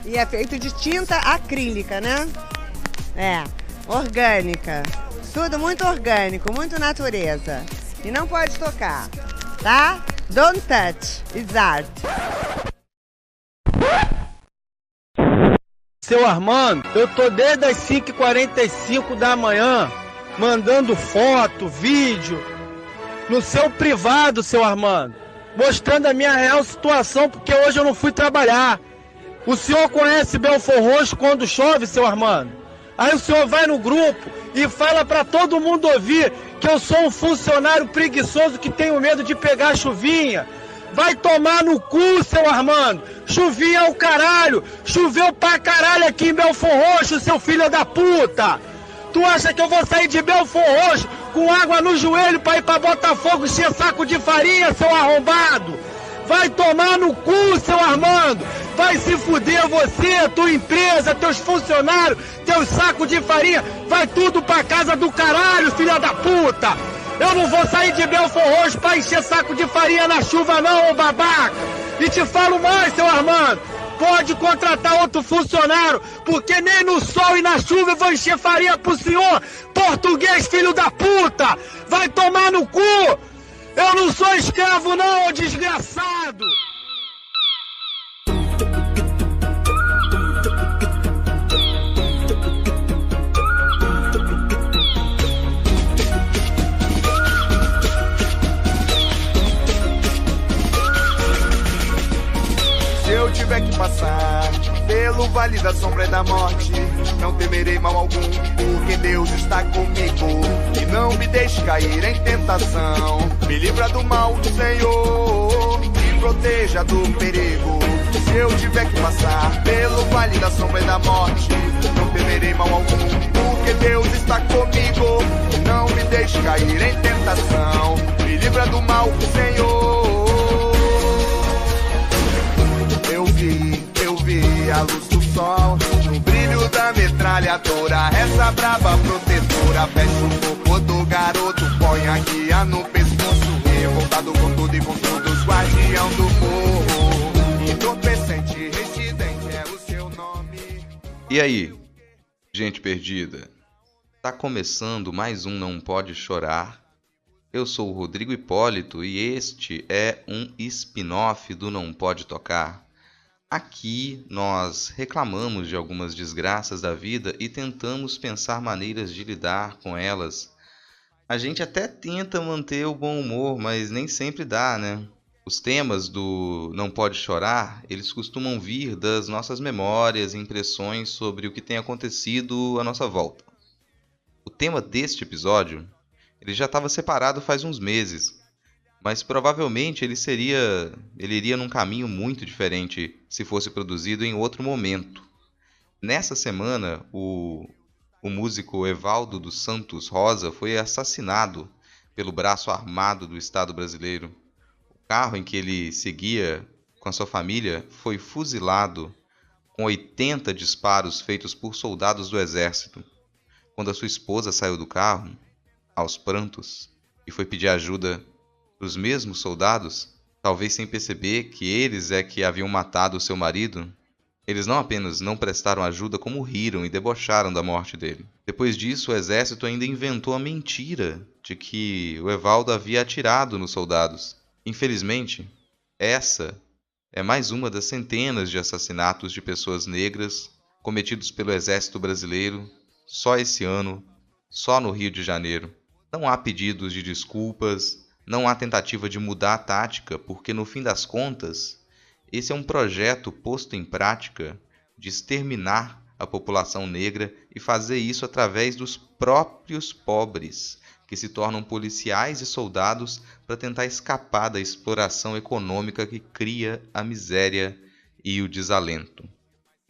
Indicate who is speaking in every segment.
Speaker 1: E é feito de tinta acrílica, né? É, orgânica. Tudo muito orgânico, muito natureza. E não pode tocar, tá? Don't touch, it's art.
Speaker 2: Seu Armando, eu tô desde as 5h45 da manhã mandando foto, vídeo no seu privado, seu Armando, mostrando a minha real situação, porque hoje eu não fui trabalhar. O senhor conhece Belford Roxo quando chove, seu Armando? Aí o senhor vai no grupo e fala pra todo mundo ouvir que eu sou um funcionário preguiçoso que tenho medo de pegar chuvinha. Vai tomar no cu, seu Armando. Chuvinha é o caralho. Choveu pra caralho aqui em Belford Roxo, seu filho da puta. Tu acha que eu vou sair de Belford Roxo com água no joelho pra ir pra Botafogo encher saco de farinha, seu arrombado? Vai tomar no cu, seu Armando. Vai se fuder você, tua empresa, teus funcionários, teus sacos de farinha. Vai tudo pra casa do caralho, filha da puta. Eu não vou sair de Belford Roxo pra encher saco de farinha na chuva não, ô babaca. E te falo mais, seu Armando. Pode contratar outro funcionário, porque nem no sol e na chuva eu vou encher farinha pro senhor. Português, filho da puta. Vai tomar no cu. Eu não sou escravo não, ô desgraçado.
Speaker 3: Se eu tiver que passar pelo vale da sombra e da morte, não temerei mal algum, porque Deus está comigo. E não me deixe cair em tentação, me livra do mal, Senhor, me proteja do perigo. Se eu tiver que passar pelo vale da sombra e da morte, não temerei mal algum, porque Deus está comigo. E não me deixe cair em tentação, me livra do mal, Senhor. Eu vi a luz do sol no brilho da metralhadora. Essa brava protetora fecha o corpo do garoto, põe a guia no pescoço. Revoltado com tudo e com todos, guardião do morro. Entorpecente, residente é o seu nome.
Speaker 4: E aí, gente perdida? Tá começando mais um Não Pode Chorar. Eu sou o Rodrigo Hipólito e este é um spin-off do Não Pode Tocar. Aqui nós reclamamos de algumas desgraças da vida e tentamos pensar maneiras de lidar com elas. A gente até tenta manter o bom humor, mas nem sempre dá, né? Os temas do Não Pode Chorar, eles costumam vir das nossas memórias e impressões sobre o que tem acontecido à nossa volta. O tema deste episódio, ele já estava separado faz uns meses, mas provavelmente ele iria num caminho muito diferente se fosse produzido em outro momento. Nessa semana, o músico Evaldo dos Santos Rosa foi assassinado pelo braço armado do Estado brasileiro. O carro em que ele seguia com a sua família foi fuzilado com 80 disparos feitos por soldados do Exército. Quando a sua esposa saiu do carro, aos prantos, e foi pedir ajuda os mesmos soldados, talvez sem perceber que eles é que haviam matado o seu marido, eles não apenas não prestaram ajuda, como riram e debocharam da morte dele. Depois disso, o exército ainda inventou a mentira de que o Evaldo havia atirado nos soldados. Infelizmente, essa é mais uma das centenas de assassinatos de pessoas negras cometidos pelo exército brasileiro só esse ano, só no Rio de Janeiro. Não há pedidos de desculpas, não há tentativa de mudar a tática, porque no fim das contas, esse é um projeto posto em prática de exterminar a população negra e fazer isso através dos próprios pobres, que se tornam policiais e soldados para tentar escapar da exploração econômica que cria a miséria e o desalento.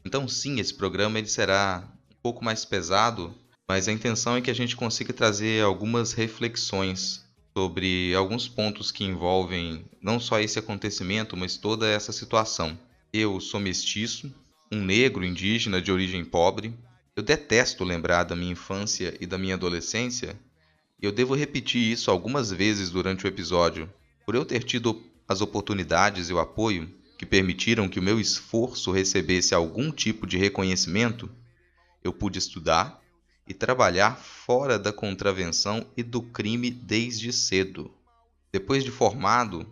Speaker 4: Então sim, esse programa ele será um pouco mais pesado, mas a intenção é que a gente consiga trazer algumas reflexões sobre alguns pontos que envolvem não só esse acontecimento, mas toda essa situação. Eu sou mestiço, um negro indígena de origem pobre. Eu detesto lembrar da minha infância e da minha adolescência, e eu devo repetir isso algumas vezes durante o episódio. Por eu ter tido as oportunidades e o apoio, que permitiram que o meu esforço recebesse algum tipo de reconhecimento, eu pude estudar e trabalhar fora da contravenção e do crime desde cedo. Depois de formado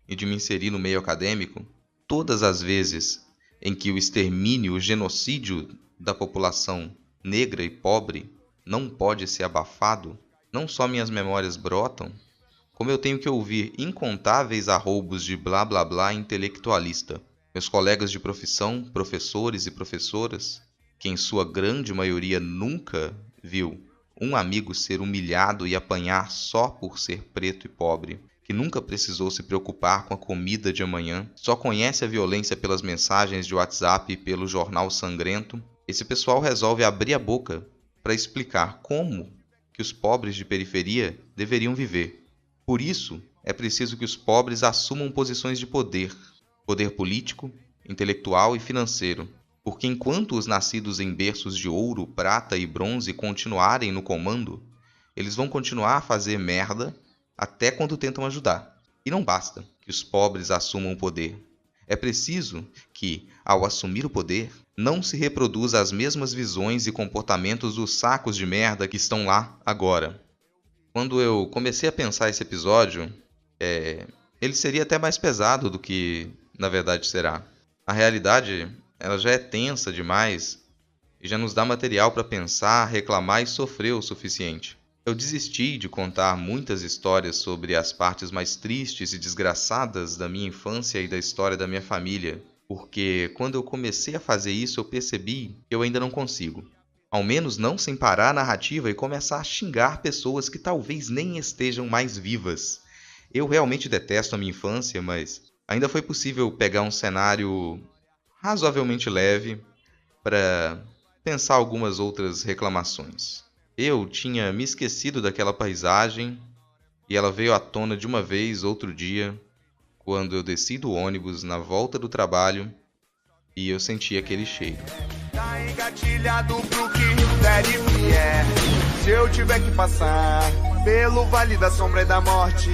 Speaker 4: e de me inserir no meio acadêmico, todas as vezes em que o extermínio, o genocídio da população negra e pobre não pode ser abafado, não só minhas memórias brotam, como eu tenho que ouvir incontáveis arroubos de blá blá blá intelectualista. Meus colegas de profissão, professores e professoras, que em sua grande maioria nunca viu um amigo ser humilhado e apanhar só por ser preto e pobre, que nunca precisou se preocupar com a comida de amanhã, só conhece a violência pelas mensagens de WhatsApp e pelo jornal sangrento, esse pessoal resolve abrir a boca para explicar como que os pobres de periferia deveriam viver. Por isso, é preciso que os pobres assumam posições de poder político, intelectual e financeiro, porque enquanto os nascidos em berços de ouro, prata e bronze continuarem no comando, eles vão continuar a fazer merda até quando tentam ajudar. E não basta que os pobres assumam o poder. É preciso que, ao assumir o poder, não se reproduza as mesmas visões e comportamentos dos sacos de merda que estão lá agora. Quando eu comecei a pensar esse episódio, ele seria até mais pesado do que, na verdade, será. A realidade, ela já é tensa demais e já nos dá material para pensar, reclamar e sofrer o suficiente. Eu desisti de contar muitas histórias sobre as partes mais tristes e desgraçadas da minha infância e da história da minha família, porque quando eu comecei a fazer isso eu percebi que eu ainda não consigo. Ao menos não sem parar a narrativa e começar a xingar pessoas que talvez nem estejam mais vivas. Eu realmente detesto a minha infância, mas ainda foi possível pegar um cenário razoavelmente leve para pensar algumas outras reclamações. Eu tinha me esquecido daquela paisagem e ela veio à tona de uma vez outro dia, quando eu desci do ônibus na volta do trabalho e eu senti aquele cheiro.
Speaker 3: Tá engatilhado pro que der e vier. Se eu tiver que passar pelo vale da sombra e da morte,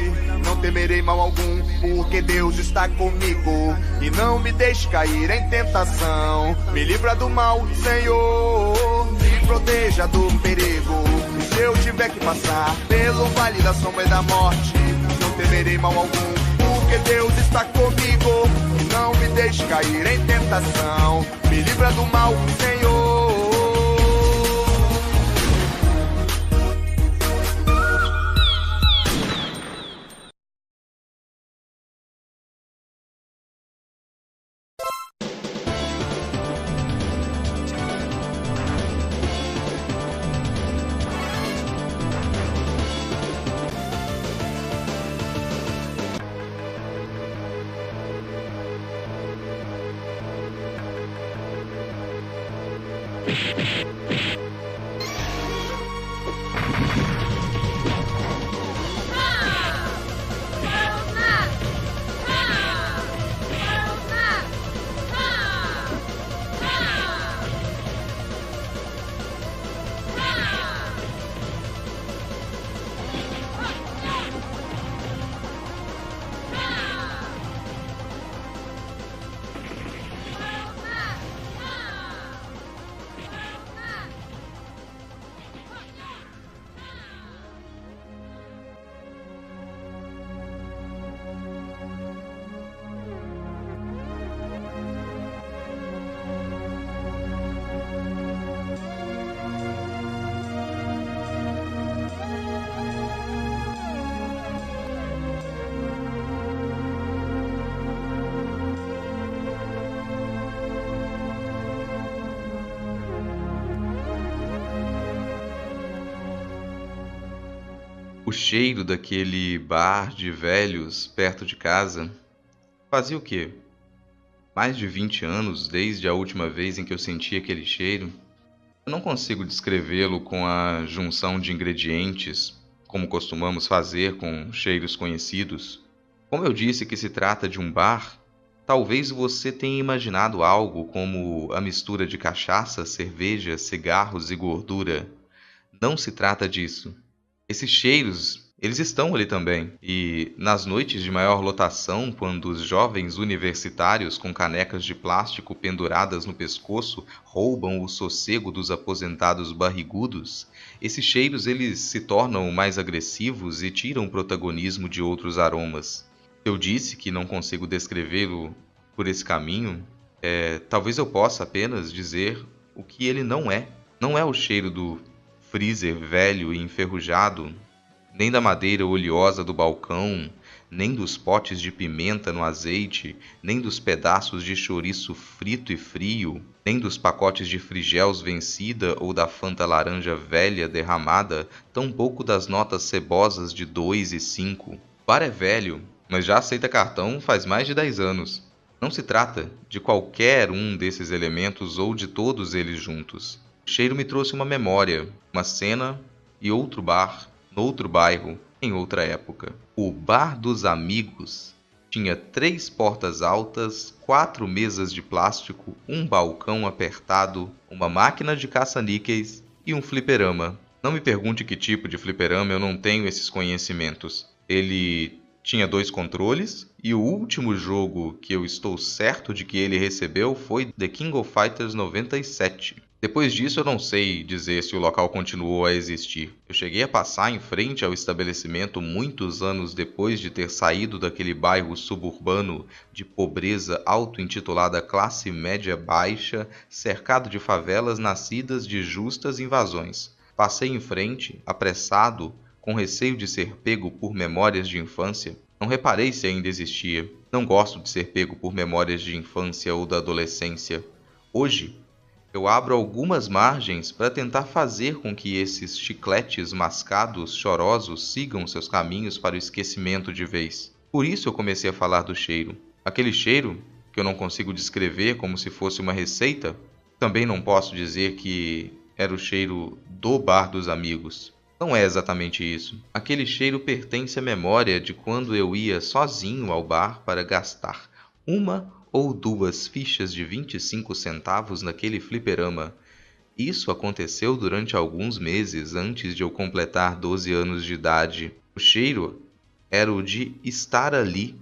Speaker 3: não temerei mal algum, porque Deus está comigo. E não me deixe cair em tentação. Me livra do mal, Senhor, me proteja do perigo. E se eu tiver que passar pelo vale da sombra e da morte, não temerei mal algum, porque Deus está comigo. E não me deixe cair em tentação. Me livra do mal, Senhor.
Speaker 4: O cheiro daquele bar de velhos perto de casa fazia o quê? Mais de 20 anos desde a última vez em que eu senti aquele cheiro. Eu não consigo descrevê-lo com a junção de ingredientes, como costumamos fazer com cheiros conhecidos. Como eu disse que se trata de um bar, talvez você tenha imaginado algo como a mistura de cachaça, cerveja, cigarros e gordura. Não se trata disso. Esses cheiros, Eles estão ali também. E nas noites de maior lotação, quando os jovens universitários com canecas de plástico penduradas no pescoço roubam o sossego dos aposentados barrigudos, esses cheiros eles se tornam mais agressivos e tiram o protagonismo de outros aromas. Eu disse que não consigo descrevê-lo por esse caminho. Talvez eu possa apenas dizer o que ele não é. Não é o cheiro do freezer velho e enferrujado, nem da madeira oleosa do balcão, nem dos potes de pimenta no azeite, nem dos pedaços de chouriço frito e frio, nem dos pacotes de Frigels vencida ou da Fanta laranja velha derramada, tampouco das notas cebosas de 2 e 5. O bar é velho, mas já aceita cartão faz mais de 10 anos. Não se trata de qualquer um desses elementos ou de todos eles juntos. O cheiro me trouxe uma memória, uma cena e outro bar, noutro bairro, em outra época. O Bar dos Amigos tinha 3 portas altas, 4 mesas de plástico, um balcão apertado, uma máquina de caça-níqueis e um fliperama. Não me pergunte que tipo de fliperama, eu não tenho esses conhecimentos. Ele tinha 2 controles e o último jogo que eu estou certo de que ele recebeu foi The King of Fighters 97. Depois disso eu não sei dizer se o local continuou a existir. Eu cheguei a passar em frente ao estabelecimento muitos anos depois de ter saído daquele bairro suburbano de pobreza auto-intitulada classe média baixa, cercado de favelas nascidas de justas invasões. Passei em frente, apressado, com receio de ser pego por memórias de infância. Não reparei se ainda existia. Não gosto de ser pego por memórias de infância ou da adolescência. Hoje, eu abro algumas margens para tentar fazer com que esses chicletes mascados chorosos sigam seus caminhos para o esquecimento de vez. Por isso eu comecei a falar do cheiro. Aquele cheiro, que eu não consigo descrever como se fosse uma receita, também não posso dizer que era o cheiro do Bar dos Amigos. Não é exatamente isso. Aquele cheiro pertence à memória de quando eu ia sozinho ao bar para gastar 1 ou 2 fichas de 25 centavos naquele fliperama. Isso aconteceu durante alguns meses antes de eu completar 12 anos de idade. O cheiro era o de estar ali,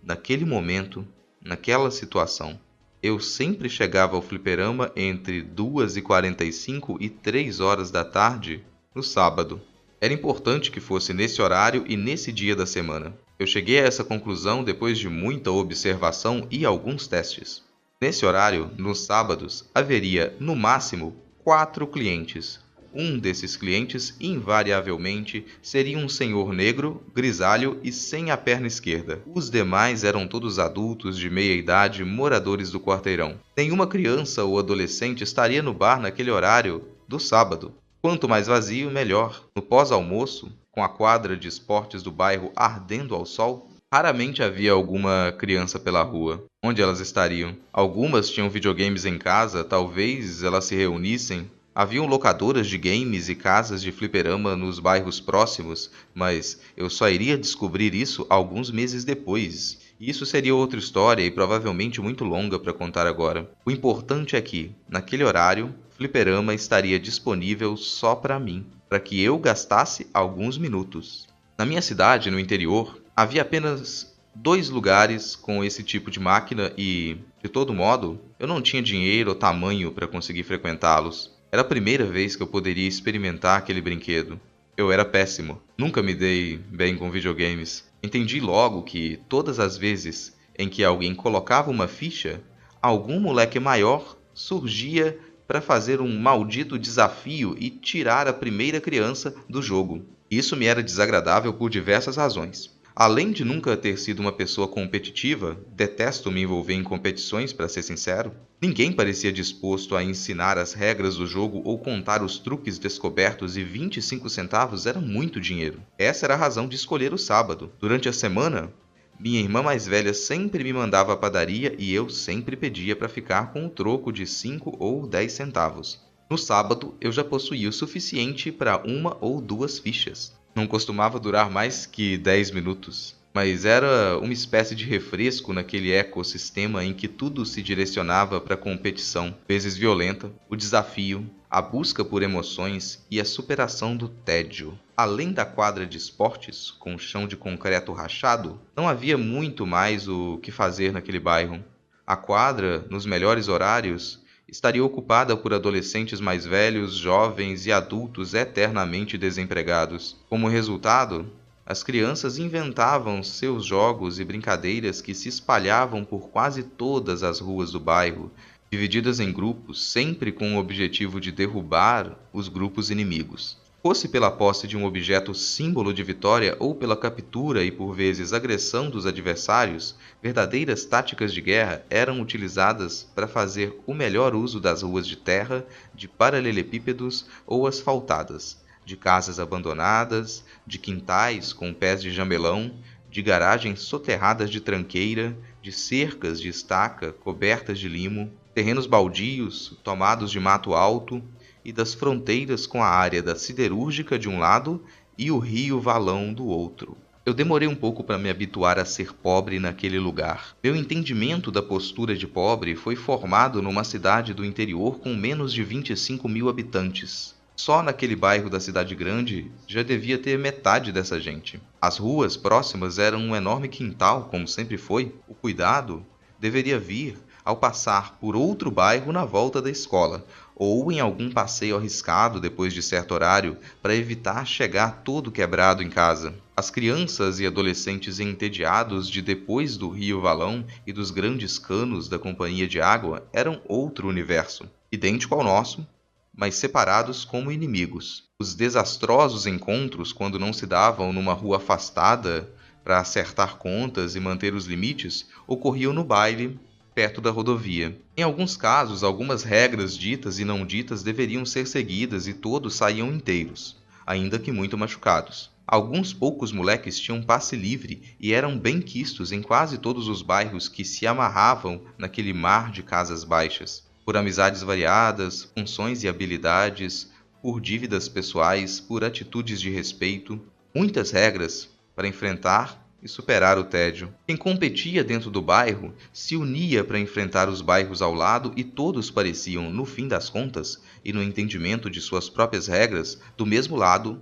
Speaker 4: naquele momento, naquela situação. Eu sempre chegava ao fliperama entre 2h45 e 3 horas da tarde, no sábado. Era importante que fosse nesse horário e nesse dia da semana. Eu cheguei a essa conclusão depois de muita observação e alguns testes. Nesse horário, nos sábados, haveria, no máximo, 4 clientes. Um desses clientes, invariavelmente, seria um senhor negro, grisalho e sem a perna esquerda. Os demais eram todos adultos de meia idade, moradores do quarteirão. Nenhuma criança ou adolescente estaria no bar naquele horário do sábado. Quanto mais vazio, melhor. No pós-almoço, com a quadra de esportes do bairro ardendo ao sol, raramente havia alguma criança pela rua. Onde elas estariam? Algumas tinham videogames em casa, talvez elas se reunissem. Haviam locadoras de games e casas de fliperama nos bairros próximos, mas eu só iria descobrir isso alguns meses depois. E isso seria outra história e provavelmente muito longa para contar agora. O importante é que, naquele horário, fliperama estaria disponível só para mim, para que eu gastasse alguns minutos. Na minha cidade, no interior, havia apenas 2 lugares com esse tipo de máquina e, de todo modo, eu não tinha dinheiro ou tamanho para conseguir frequentá-los. Era a primeira vez que eu poderia experimentar aquele brinquedo. Eu era péssimo, nunca me dei bem com videogames. Entendi logo que todas as vezes em que alguém colocava uma ficha, algum moleque maior surgia para fazer um maldito desafio e tirar a primeira criança do jogo. Isso me era desagradável por diversas razões. Além de nunca ter sido uma pessoa competitiva, detesto me envolver em competições, para ser sincero, ninguém parecia disposto a ensinar as regras do jogo ou contar os truques descobertos e 25 centavos era muito dinheiro. Essa era a razão de escolher o sábado. Durante a semana, minha irmã mais velha sempre me mandava à padaria e eu sempre pedia para ficar com o troco de 5 ou 10 centavos. No sábado, eu já possuía o suficiente para 1 ou 2 fichas. Não costumava durar mais que 10 minutos. mas era uma espécie de refresco naquele ecossistema em que tudo se direcionava para a competição, vezes violenta, o desafio, a busca por emoções e a superação do tédio. Além da quadra de esportes, com chão de concreto rachado, não havia muito mais o que fazer naquele bairro. A quadra, nos melhores horários, estaria ocupada por adolescentes mais velhos, jovens e adultos eternamente desempregados. Como resultado, as crianças inventavam seus jogos e brincadeiras que se espalhavam por quase todas as ruas do bairro, divididas em grupos, sempre com o objetivo de derrubar os grupos inimigos. Fosse pela posse de um objeto símbolo de vitória ou pela captura e, por vezes, agressão dos adversários, verdadeiras táticas de guerra eram utilizadas para fazer o melhor uso das ruas de terra, de paralelepípedos ou asfaltadas, de casas abandonadas, de quintais com pés de jamelão, de garagens soterradas de tranqueira, de cercas de estaca cobertas de limo, terrenos baldios tomados de mato alto e das fronteiras com a área da siderúrgica de um lado e o rio Valão do outro. Eu demorei um pouco para me habituar a ser pobre naquele lugar. Meu entendimento da postura de pobre foi formado numa cidade do interior com menos de 25 mil habitantes. Só naquele bairro da cidade grande já devia ter metade dessa gente. As ruas próximas eram um enorme quintal, como sempre foi. O cuidado deveria vir ao passar por outro bairro na volta da escola, ou em algum passeio arriscado depois de certo horário, para evitar chegar todo quebrado em casa. As crianças e adolescentes entediados de depois do rio Valão e dos grandes canos da companhia de água eram outro universo, idêntico ao nosso, mas separados como inimigos. Os desastrosos encontros, quando não se davam numa rua afastada para acertar contas e manter os limites, ocorriam no baile, perto da rodovia. Em alguns casos, algumas regras ditas e não ditas deveriam ser seguidas e todos saíam inteiros, ainda que muito machucados. Alguns poucos moleques tinham passe livre e eram bem quistos em quase todos os bairros que se amarravam naquele mar de casas baixas, por amizades variadas, funções e habilidades, por dívidas pessoais, por atitudes de respeito, muitas regras para enfrentar e superar o tédio. Quem competia dentro do bairro se unia para enfrentar os bairros ao lado e todos pareciam, no fim das contas, e no entendimento de suas próprias regras, do mesmo lado,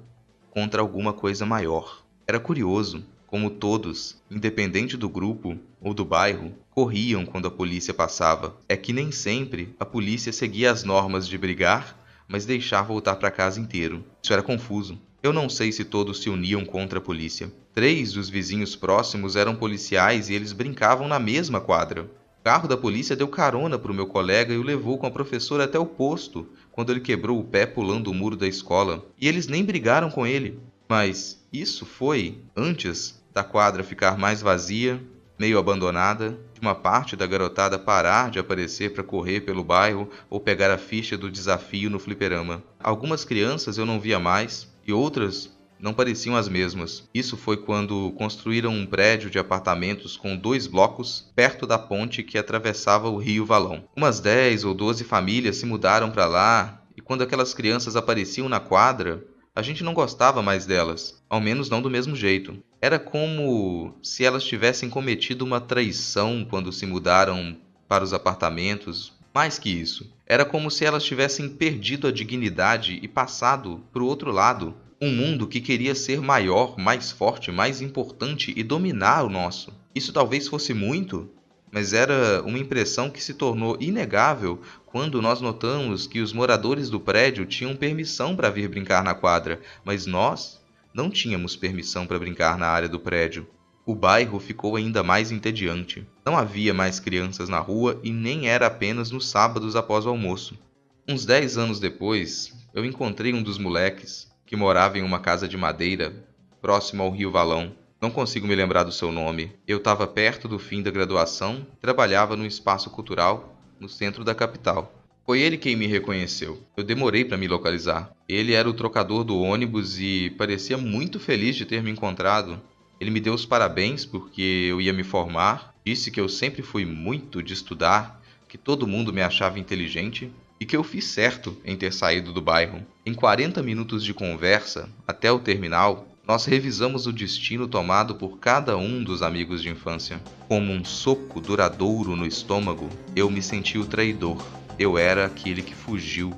Speaker 4: contra alguma coisa maior. Era curioso como todos, independente do grupo ou do bairro, corriam quando a polícia passava. É que nem sempre a polícia seguia as normas de brigar, mas deixar voltar para casa inteiro. Isso era confuso. Eu não sei se todos se uniam contra a polícia. 3 dos vizinhos próximos eram policiais e eles brincavam na mesma quadra. O carro da polícia deu carona para o meu colega e o levou com a professora até o posto, quando ele quebrou o pé pulando o muro da escola. E eles nem brigaram com ele. Mas isso foi antes da quadra ficar mais vazia, meio abandonada, de uma parte da garotada parar de aparecer para correr pelo bairro ou pegar a ficha do desafio no fliperama. Algumas crianças eu não via mais e outras não pareciam as mesmas. Isso foi quando construíram um prédio de apartamentos com 2 blocos perto da ponte que atravessava o rio Valão. Umas 10 ou 12 famílias se mudaram para lá e quando aquelas crianças apareciam na quadra, a gente não gostava mais delas, ao menos não do mesmo jeito. Era como se elas tivessem cometido uma traição quando se mudaram para os apartamentos. Mais que isso, era como se elas tivessem perdido a dignidade e passado para o outro lado. Um mundo que queria ser maior, mais forte, mais importante e dominar o nosso. Isso talvez fosse muito, mas era uma impressão que se tornou inegável quando nós notamos que os moradores do prédio tinham permissão para vir brincar na quadra, mas nós não tínhamos permissão para brincar na área do prédio. O bairro ficou ainda mais entediante. Não havia mais crianças na rua e nem era apenas nos sábados após o almoço. Uns 10 anos depois, eu encontrei um dos moleques que morava em uma casa de madeira próximo ao rio Valão. Não consigo me lembrar do seu nome. Eu estava perto do fim da graduação, trabalhava num espaço cultural no centro da capital. Foi ele quem me reconheceu. Eu demorei para me localizar. Ele era o trocador do ônibus e parecia muito feliz de ter me encontrado. Ele me deu os parabéns porque eu ia me formar, disse que eu sempre fui muito de estudar, que todo mundo me achava inteligente e que eu fiz certo em ter saído do bairro. Em 40 minutos de conversa, até o terminal, nós revisamos o destino tomado por cada um dos amigos de infância. Como um soco duradouro no estômago, eu me senti o traidor. Eu era aquele que fugiu.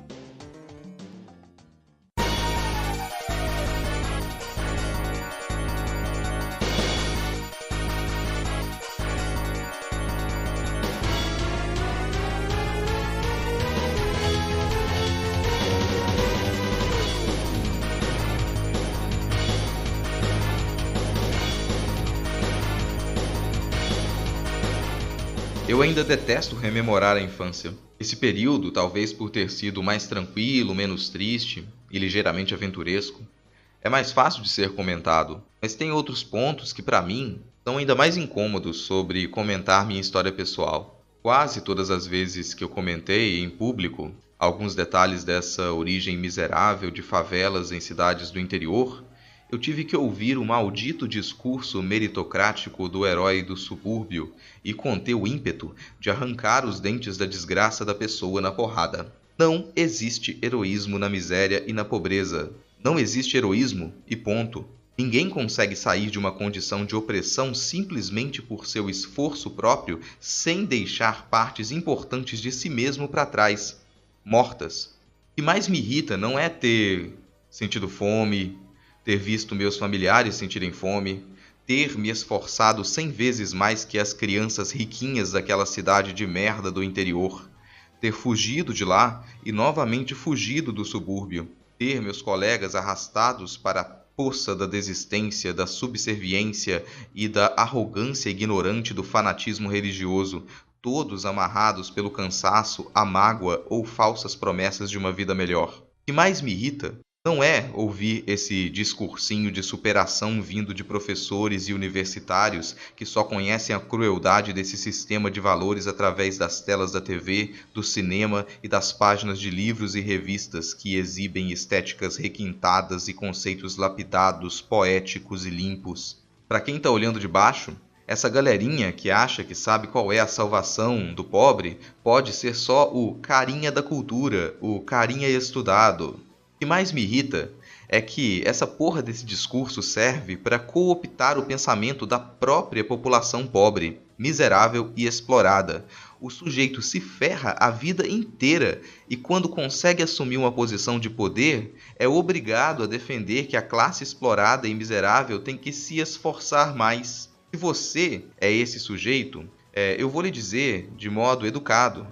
Speaker 4: Eu ainda detesto rememorar a infância. Esse período, talvez por ter sido mais tranquilo, menos triste e ligeiramente aventuresco, é mais fácil de ser comentado, mas tem outros pontos que, para mim, são ainda mais incômodos sobre comentar minha história pessoal. Quase todas as vezes que eu comentei em público alguns detalhes dessa origem miserável de favelas em cidades do interior, eu tive que ouvir o maldito discurso meritocrático do herói do subúrbio e conter o ímpeto de arrancar os dentes da desgraça da pessoa na porrada. Não existe heroísmo na miséria e na pobreza. Não existe heroísmo e ponto. Ninguém consegue sair de uma condição de opressão simplesmente por seu esforço próprio sem deixar partes importantes de si mesmo para trás, mortas. O que mais me irrita não é ter sentido fome, ter visto meus familiares sentirem fome, ter me esforçado 100 vezes mais que as crianças riquinhas daquela cidade de merda do interior, ter fugido de lá e novamente fugido do subúrbio, ter meus colegas arrastados para a poça da desistência, da subserviência e da arrogância ignorante do fanatismo religioso, todos amarrados pelo cansaço, a mágoa ou falsas promessas de uma vida melhor. O que mais me irrita não é ouvir esse discursinho de superação vindo de professores e universitários que só conhecem a crueldade desse sistema de valores através das telas da TV, do cinema e das páginas de livros e revistas que exibem estéticas requintadas e conceitos lapidados, poéticos e limpos. Para quem está olhando de baixo, essa galerinha que acha que sabe qual é a salvação do pobre pode ser só o carinha da cultura, o carinha estudado. O que mais me irrita é que essa porra desse discurso serve para cooptar o pensamento da própria população pobre, miserável e explorada. O sujeito se ferra a vida inteira e quando consegue assumir uma posição de poder, é obrigado a defender que a classe explorada e miserável tem que se esforçar mais. Se você é esse sujeito, eu vou lhe dizer de modo educado,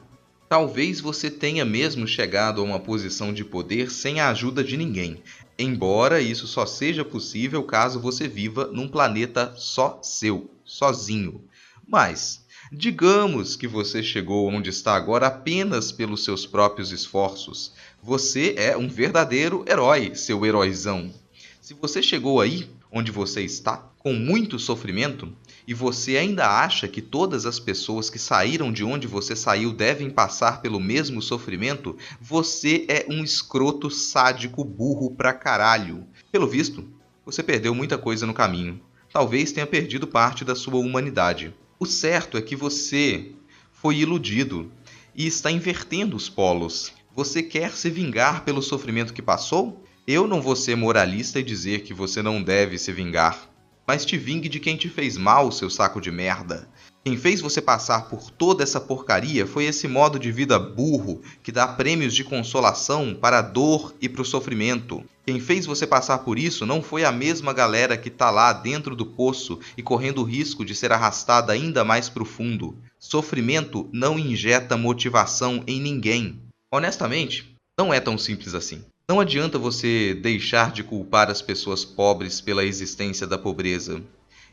Speaker 4: talvez você tenha mesmo chegado a uma posição de poder sem a ajuda de ninguém, embora isso só seja possível caso você viva num planeta só seu, sozinho. Mas, digamos que você chegou onde está agora apenas pelos seus próprios esforços. Você é um verdadeiro herói, seu heróizão. Se você chegou aí, onde você está, com muito sofrimento, e você ainda acha que todas as pessoas que saíram de onde você saiu devem passar pelo mesmo sofrimento, você é um escroto sádico burro pra caralho. Pelo visto, você perdeu muita coisa no caminho. Talvez tenha perdido parte da sua humanidade. O certo é que você foi iludido e está invertendo os polos. Você quer se vingar pelo sofrimento que passou? Eu não vou ser moralista e dizer que você não deve se vingar. Mas te vingue de quem te fez mal, seu saco de merda. Quem fez você passar por toda essa porcaria foi esse modo de vida burro que dá prêmios de consolação para a dor e para o sofrimento. Quem fez você passar por isso não foi a mesma galera que tá lá dentro do poço e correndo o risco de ser arrastada ainda mais profundo. Sofrimento não injeta motivação em ninguém. Honestamente, não é tão simples assim. Não adianta você deixar de culpar as pessoas pobres pela existência da pobreza.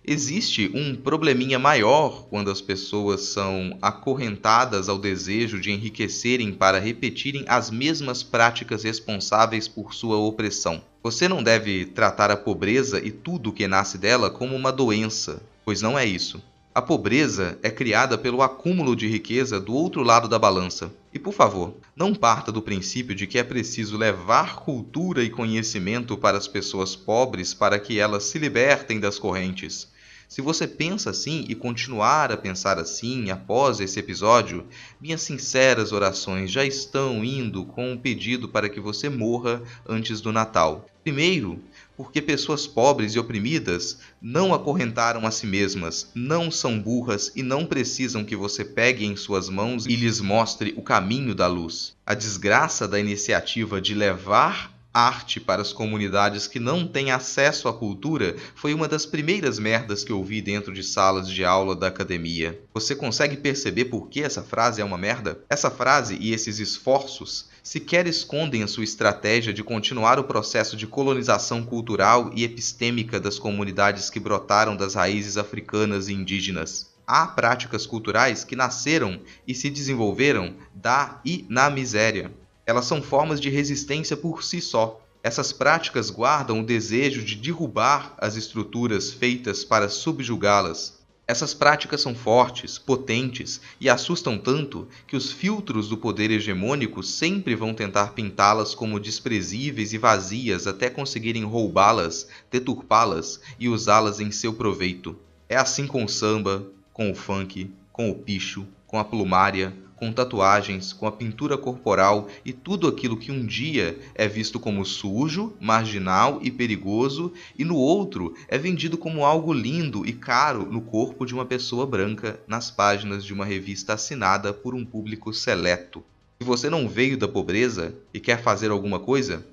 Speaker 4: Existe um probleminha maior quando as pessoas são acorrentadas ao desejo de enriquecerem para repetirem as mesmas práticas responsáveis por sua opressão. Você não deve tratar a pobreza e tudo o que nasce dela como uma doença, pois não é isso. A pobreza é criada pelo acúmulo de riqueza do outro lado da balança. E por favor, não parta do princípio de que é preciso levar cultura e conhecimento para as pessoas pobres para que elas se libertem das correntes. Se você pensa assim e continuar a pensar assim após esse episódio, minhas sinceras orações já estão indo com um pedido para que você morra antes do Natal. Primeiro, porque pessoas pobres e oprimidas não acorrentaram a si mesmas, não são burras e não precisam que você pegue em suas mãos e lhes mostre o caminho da luz. A desgraça da iniciativa de levar arte para as comunidades que não têm acesso à cultura foi uma das primeiras merdas que eu vi dentro de salas de aula da academia. Você consegue perceber por que essa frase é uma merda? Essa frase e esses esforços sequer escondem a sua estratégia de continuar o processo de colonização cultural e epistêmica das comunidades que brotaram das raízes africanas e indígenas. Há práticas culturais que nasceram e se desenvolveram da e na miséria. Elas são formas de resistência por si só. Essas práticas guardam o desejo de derrubar as estruturas feitas para subjugá-las. Essas práticas são fortes, potentes e assustam tanto que os filtros do poder hegemônico sempre vão tentar pintá-las como desprezíveis e vazias até conseguirem roubá-las, deturpá-las e usá-las em seu proveito. É assim com o samba, com o funk, com o picho, com a plumária, com tatuagens, com a pintura corporal e tudo aquilo que um dia é visto como sujo, marginal e perigoso, e no outro é vendido como algo lindo e caro no corpo de uma pessoa branca nas páginas de uma revista assinada por um público seleto. Se você não veio da pobreza e quer fazer alguma coisa,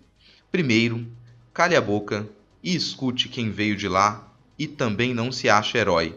Speaker 4: primeiro, cale a boca e escute quem veio de lá e também não se ache herói.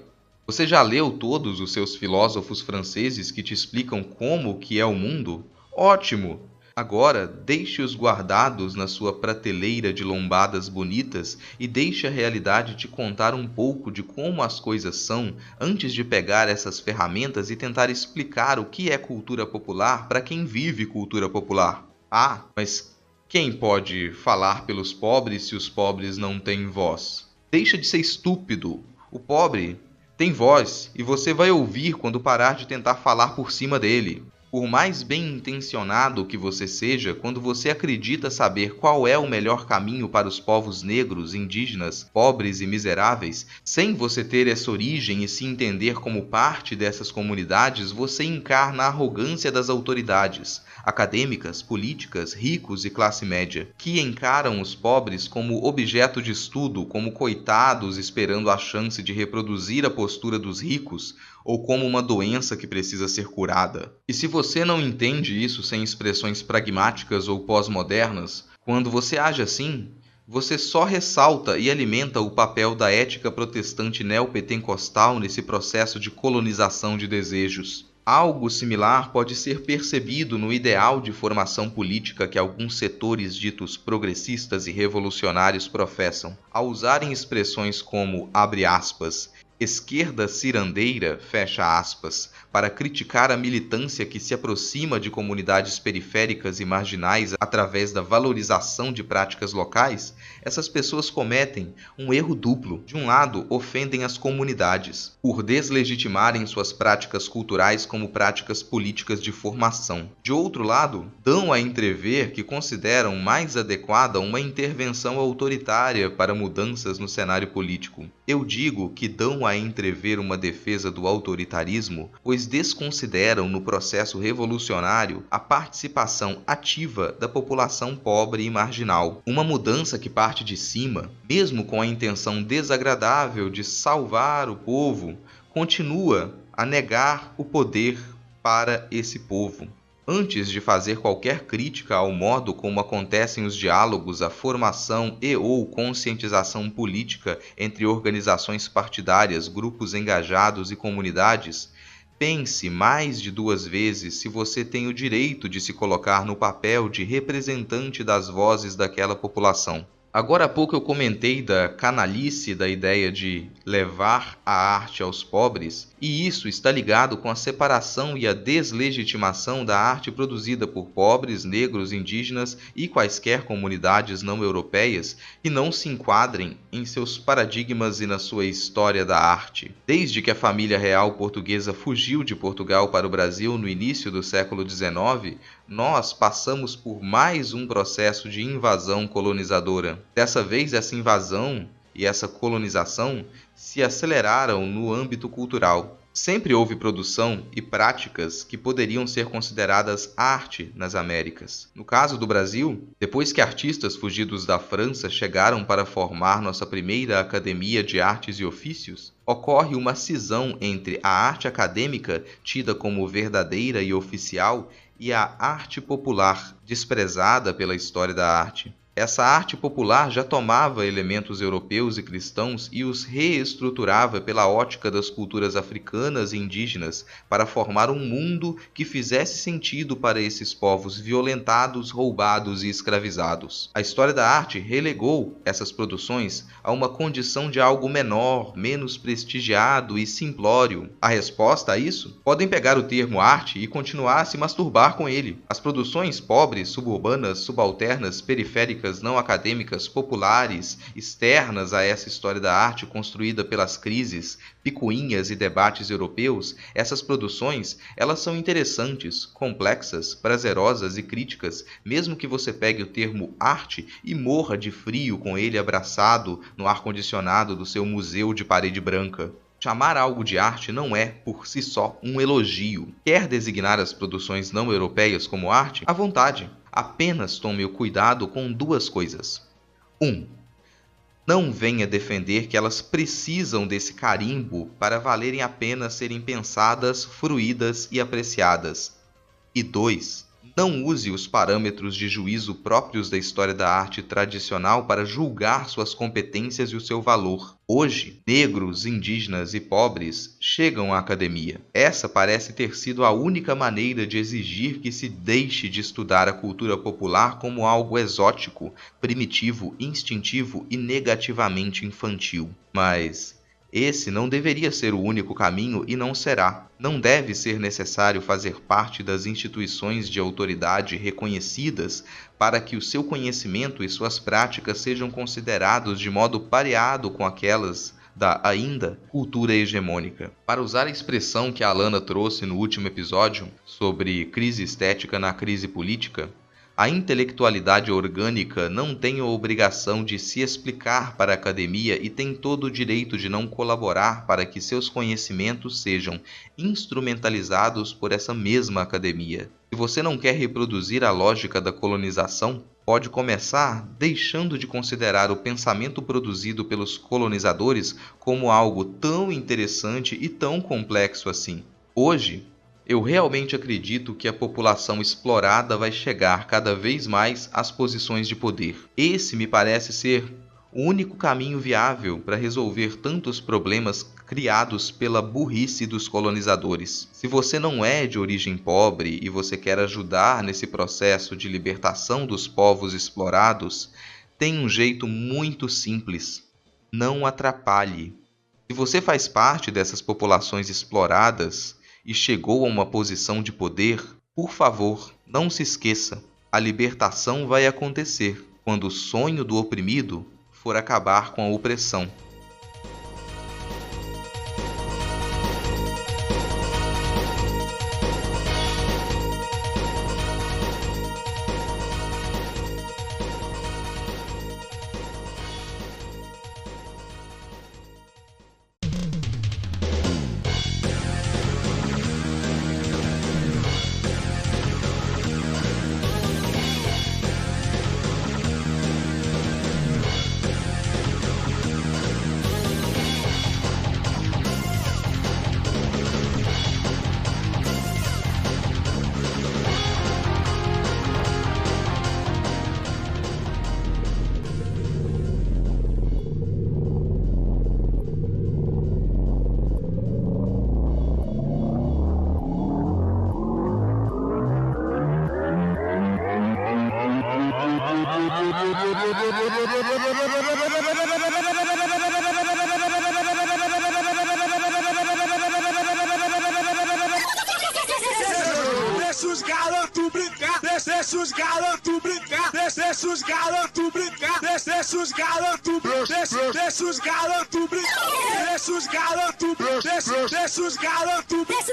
Speaker 4: Você já leu todos os seus filósofos franceses que te explicam como que é o mundo? Ótimo! Agora, deixe-os guardados na sua prateleira de lombadas bonitas e deixe a realidade te contar um pouco de como as coisas são antes de pegar essas ferramentas e tentar explicar o que é cultura popular para quem vive cultura popular. Ah, mas quem pode falar pelos pobres se os pobres não têm voz? Deixa de ser estúpido. O pobre tem voz e você vai ouvir quando parar de tentar falar por cima dele. Por mais bem intencionado que você seja, quando você acredita saber qual é o melhor caminho para os povos negros, indígenas, pobres e miseráveis, sem você ter essa origem e se entender como parte dessas comunidades, você encarna a arrogância das autoridades, acadêmicas, políticas, ricos e classe média, que encaram os pobres como objeto de estudo, como coitados esperando a chance de reproduzir a postura dos ricos, ou como uma doença que precisa ser curada. E se você não entende isso sem expressões pragmáticas ou pós-modernas, quando você age assim, você só ressalta e alimenta o papel da ética protestante neopentecostal nesse processo de colonização de desejos. Algo similar pode ser percebido no ideal de formação política que alguns setores ditos progressistas e revolucionários professam, ao usarem expressões como, abre aspas, esquerda cirandeira, fecha aspas, para criticar a militância que se aproxima de comunidades periféricas e marginais através da valorização de práticas locais, essas pessoas cometem um erro duplo. De um lado, ofendem as comunidades, por deslegitimarem suas práticas culturais como práticas políticas de formação. De outro lado, dão a entrever que consideram mais adequada uma intervenção autoritária para mudanças no cenário político. Eu digo que dão a entrever uma defesa do autoritarismo, pois desconsideram no processo revolucionário a participação ativa da população pobre e marginal. Uma mudança que parte de cima, mesmo com a intenção desagradável de salvar o povo, continua a negar o poder para esse povo. Antes de fazer qualquer crítica ao modo como acontecem os diálogos, a formação e/ou conscientização política entre organizações partidárias, grupos engajados e comunidades, pense mais de 2 vezes se você tem o direito de se colocar no papel de representante das vozes daquela população. Agora há pouco eu comentei da canalice da ideia de levar a arte aos pobres, e isso está ligado com a separação e a deslegitimação da arte produzida por pobres, negros, indígenas e quaisquer comunidades não europeias que não se enquadrem em seus paradigmas e na sua história da arte. Desde que a família real portuguesa fugiu de Portugal para o Brasil no início do século XIX, nós passamos por mais um processo de invasão colonizadora. Dessa vez, essa invasão e essa colonização se aceleraram no âmbito cultural. Sempre houve produção e práticas que poderiam ser consideradas arte nas Américas. No caso do Brasil, depois que artistas fugidos da França chegaram para formar nossa primeira Academia de Artes e Ofícios, ocorre uma cisão entre a arte acadêmica, tida como verdadeira e oficial, e a arte popular, desprezada pela história da arte. Essa arte popular já tomava elementos europeus e cristãos e os reestruturava pela ótica das culturas africanas e indígenas para formar um mundo que fizesse sentido para esses povos violentados, roubados e escravizados. A história da arte relegou essas produções a uma condição de algo menor, menos prestigiado e simplório. A resposta a isso? Podem pegar o termo arte e continuar a se masturbar com ele. As produções pobres, suburbanas, subalternas, periféricas, não acadêmicas, populares, externas a essa história da arte construída pelas crises, picuinhas e debates europeus, essas produções, elas são interessantes, complexas, prazerosas e críticas, mesmo que você pegue o termo arte e morra de frio com ele abraçado no ar-condicionado do seu museu de parede branca. Chamar algo de arte não é, por si só, um elogio. Quer designar as produções não europeias como arte? À vontade. Apenas tome o cuidado com duas coisas. 1. Não venha defender que elas precisam desse carimbo para valerem a pena serem pensadas, fruídas e apreciadas. E 2. Não use os parâmetros de juízo próprios da história da arte tradicional para julgar suas competências e o seu valor. Hoje, negros, indígenas e pobres chegam à academia. Essa parece ter sido a única maneira de exigir que se deixe de estudar a cultura popular como algo exótico, primitivo, instintivo e negativamente infantil. Mas esse não deveria ser o único caminho e não será. Não deve ser necessário fazer parte das instituições de autoridade reconhecidas para que o seu conhecimento e suas práticas sejam considerados de modo pareado com aquelas da ainda cultura hegemônica. Para usar a expressão que a Alana trouxe no último episódio sobre crise estética na crise política, a intelectualidade orgânica não tem a obrigação de se explicar para a academia e tem todo o direito de não colaborar para que seus conhecimentos sejam instrumentalizados por essa mesma academia. Se você não quer reproduzir a lógica da colonização, pode começar deixando de considerar o pensamento produzido pelos colonizadores como algo tão interessante e tão complexo assim. Hoje, eu realmente acredito que a população explorada vai chegar cada vez mais às posições de poder. Esse me parece ser o único caminho viável para resolver tantos problemas criados pela burrice dos colonizadores. Se você não é de origem pobre e você quer ajudar nesse processo de libertação dos povos explorados, tem um jeito muito simples: não atrapalhe. Se você faz parte dessas populações exploradas e chegou a uma posição de poder, por favor, não se esqueça, a libertação vai acontecer quando o sonho do oprimido for acabar com a opressão.
Speaker 5: Deixa os garotos brincar, deixa os garotos brincar, deixa os garotos brincar, deixa os garotos brincar, deixa os garotos brincar, deixa os garotos brincar,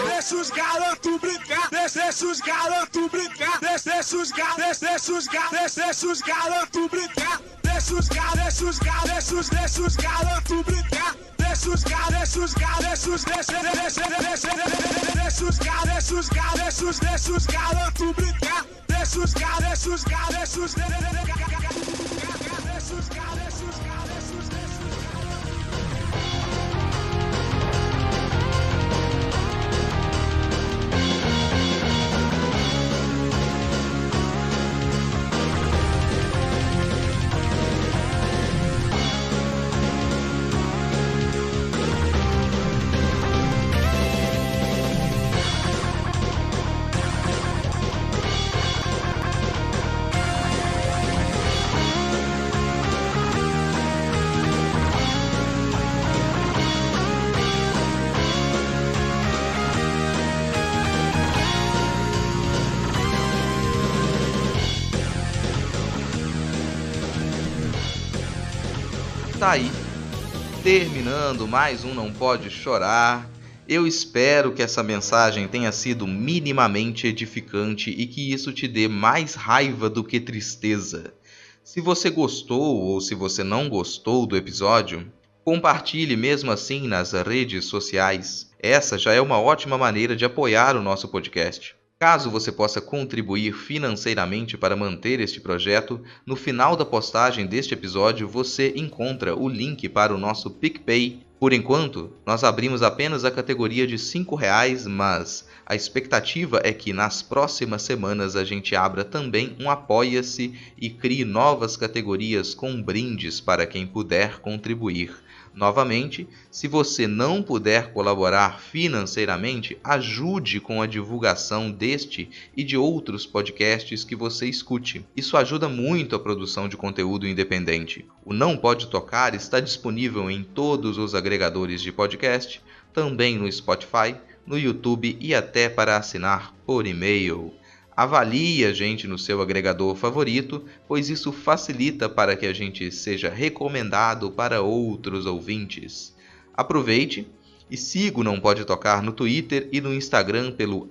Speaker 5: deixa os garotos brincar, deixa os garotos brincar, deixa os garotos brincar, deixa os garotos brincar, deixa os garotos brincar, deixa os garotos brincar.
Speaker 4: Tá aí, terminando mais um Não Pode Chorar. Eu espero que essa mensagem tenha sido minimamente edificante e que isso te dê mais raiva do que tristeza. Se você gostou ou se você não gostou do episódio, compartilhe mesmo assim nas redes sociais. Essa já é uma ótima maneira de apoiar o nosso podcast. Caso você possa contribuir financeiramente para manter este projeto, no final da postagem deste episódio você encontra o link para o nosso PicPay. Por enquanto, nós abrimos apenas a categoria de R$5, mas a expectativa é que nas próximas semanas a gente abra também um Apoia-se e crie novas categorias com brindes para quem puder contribuir. Novamente, se você não puder colaborar financeiramente, ajude com a divulgação deste e de outros podcasts que você escute. Isso ajuda muito a produção de conteúdo independente. O Não Pode Tocar está disponível em todos os agregadores de podcast, também no Spotify, no YouTube e até para assinar por e-mail. Avalie a gente no seu agregador favorito, pois isso facilita para que a gente seja recomendado para outros ouvintes. Aproveite e siga o Não Pode Tocar no Twitter e no Instagram pelo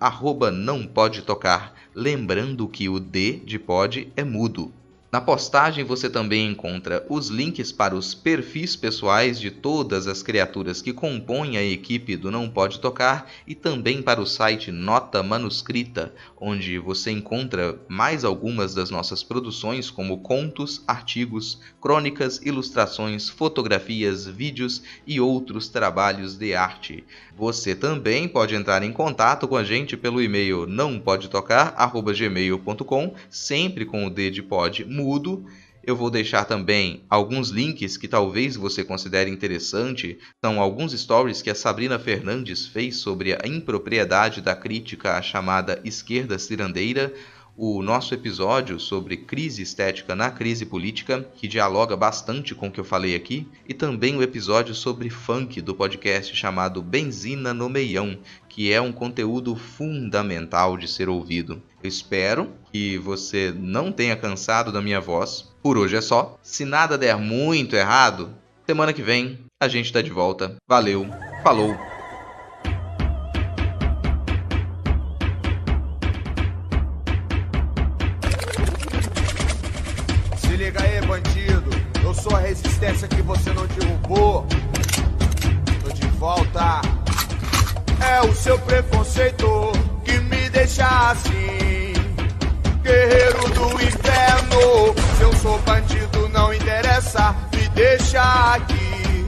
Speaker 4: @NãoPodeTocar, lembrando que o D de pod é mudo. Na postagem você também encontra os links para os perfis pessoais de todas as criaturas que compõem a equipe do Não Pode Tocar e também para o site Nota Manuscrita, onde você encontra mais algumas das nossas produções como contos, artigos, crônicas, ilustrações, fotografias, vídeos e outros trabalhos de arte. Você também pode entrar em contato com a gente pelo e-mail naopodetocar@gmail.com, sempre com o D de pod mudo. Eu vou deixar também alguns links que talvez você considere interessante. São alguns stories que a Sabrina Fernandes fez sobre a impropriedade da crítica à chamada esquerda cirandeira, o nosso episódio sobre crise estética na crise política, que dialoga bastante com o que eu falei aqui, e também o episódio sobre funk do podcast chamado Benzina no Meião, que é um conteúdo fundamental de ser ouvido. Eu espero que você não tenha cansado da minha voz. Por hoje é só. Se nada der muito errado, semana que vem a gente tá de volta. Valeu, falou!
Speaker 3: Se liga aí, bandido, eu sou a resistência que você não derrubou. Tô de volta. É o seu preconceito que me deixa assim, guerreiro do inferno. Se eu sou bandido não interessa, me deixa aqui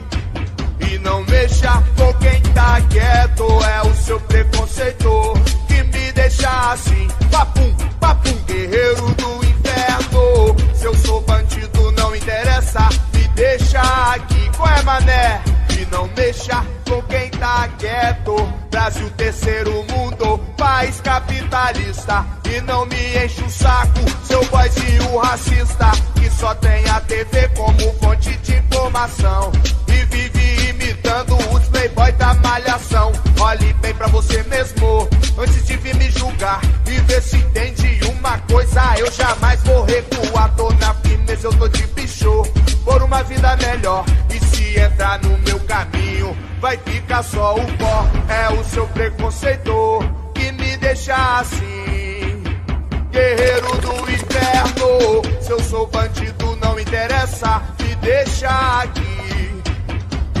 Speaker 3: e não mexa com quem tá quieto. É o seu preconceito que me deixa assim, papum, papum, guerreiro do inferno. Se eu sou bandido não interessa, me deixa aqui. Qual é, mané? E não mexa com quem tá quieto. Brasil, terceiro mundo, país capitalista. E não me enche o saco, seu boyzinho racista, que só tem a TV como fonte de informação e vive imitando os playboy da malhação. Olhe bem pra você mesmo antes de vir me julgar e ver se entende uma coisa: eu jamais vou recuar. Tô na firmeza, eu tô de bicho por uma vida melhor. E se entrar no meu caminho, vai ficar só o pó. É o seu preconceito que me deixa assim, guerreiro do inferno. Se eu sou bandido não interessa, me deixa aqui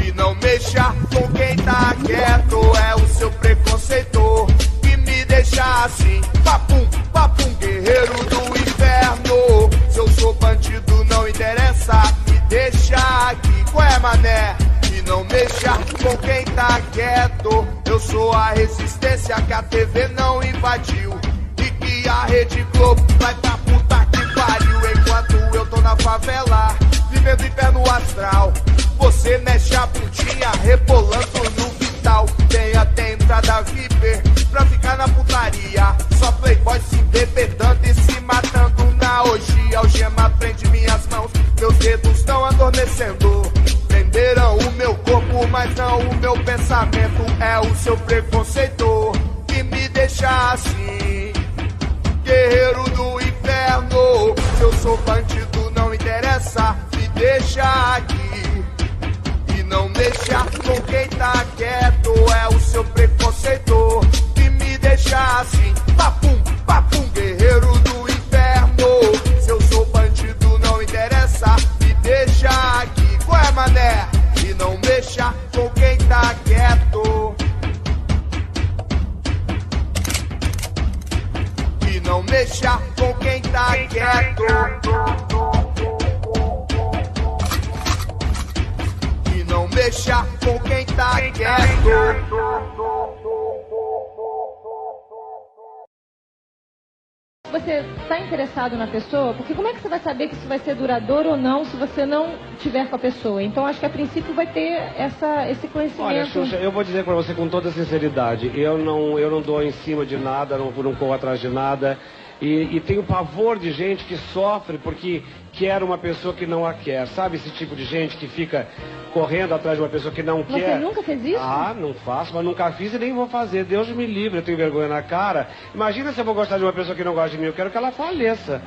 Speaker 3: e não mexa com quem tá quieto. É o seu preconceito que me deixa assim. Papum, papum, guerreiro do inferno. Se eu sou bandido não interessa, me deixa aqui. Qual é, mané? E não mexa com quem tá quieto. Eu sou a resistência que a TV não invadiu. E que a Rede Globo vai pra puta que pariu. Enquanto eu tô na favela, vivendo inferno astral, você mexe a bundinha rebolando no vital. Tem até entrada VIP pra ficar na putaria. Só playboy se embebedando e se matando na orgia. Algema prende minhas mãos, meus dedos estão adormecendo. Prenderam o meu corpo, mas não o meu pensamento. É o seu preconceito que me deixa assim. Guerreiro do inferno, se eu sou bandido não interessa, me deixa aqui. E não mexa com quem tá quieto. É o seu preconceito que me deixa assim. Papum, papum, guerreiro do inferno. Se eu sou bandido não interessa, me deixa aqui. Qual é, mané? E não mexa com quem tá quieto. E não mexa com quem tá quieto. E não mexa com quem tá quieto.
Speaker 6: Você está interessado na pessoa, porque como é que você vai saber que isso vai ser duradouro ou não se você não tiver com a pessoa? Então acho que a princípio vai ter esse conhecimento.
Speaker 7: Olha, Xuxa, eu vou dizer para você com toda sinceridade, eu não dou em cima de nada, não corro atrás de nada. E tenho pavor de gente que sofre porque quer uma pessoa que não a quer. Sabe esse tipo de gente que fica correndo atrás de uma pessoa que não quer?
Speaker 6: Você nunca fez isso?
Speaker 7: Ah, não faço, mas nunca fiz e nem vou fazer. Deus me livre, eu tenho vergonha na cara. Imagina se eu vou gostar de uma pessoa que não gosta de mim, eu quero que ela faleça.